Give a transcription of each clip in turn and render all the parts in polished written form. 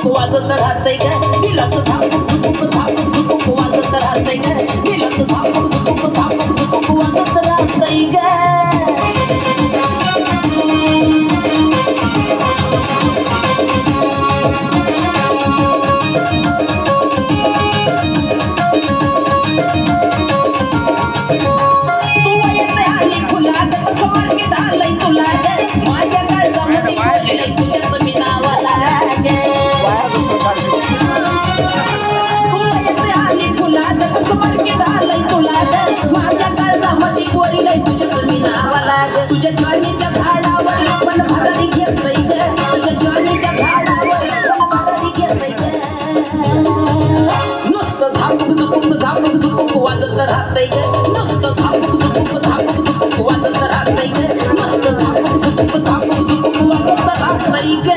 वाजत राहतंय ग दिलात झापूक झुपूक झापूक झुपूक वाजत राहतंय ग दिलात झापूक झुपूक झापूक झुपूक वाजत राहतंय ग तुझ्या ज्वारीच्या झाडावर मन भरारी घेतय ग तुझ्या ज्वारीच्या झाडावर मन भरारी घेतय ग नुसतं झापूक झुपूक वाजत राहतंय ग नुसतं झापूक झुपूक वाजत राहतंय ग नुसतं झापूक झुपूक वाजत राहतंय ग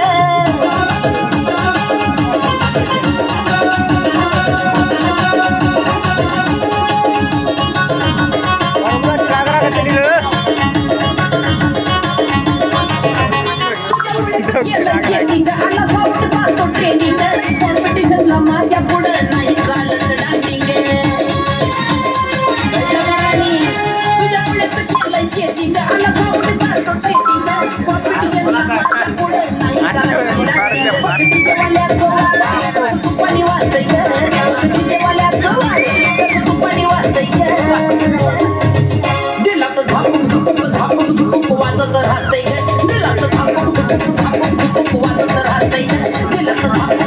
चेकिंग आला साऊंड जातो ट्रेनिंग कॉम्पिटिशनला माझ्या पुढं नाही चालत डान्सिंग तुझ्या पुढेच केलंय चेकिंग आला साऊंड जातो ट्रेनिंग कॉम्पिटिशनला माझ्या पुढं नाही चालत डान्सिंग डीजे वाल्याचं तुपानी वाजतंय ग डीजे वाल्याचं तुपानी वाजतंय ग दिलात झापूक झुपूक वाजत राहतंय ग दिलात झापूक झुपूक वाजत राहतंय ग दिलात झापूक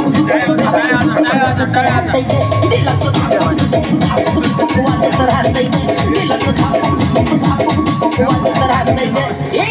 झुपूक वाजत राहतंय ग दिलात झापूक झुपूक वाजत राहतंय ग दिलात झापूक झुपूक वाजत राहतंय ग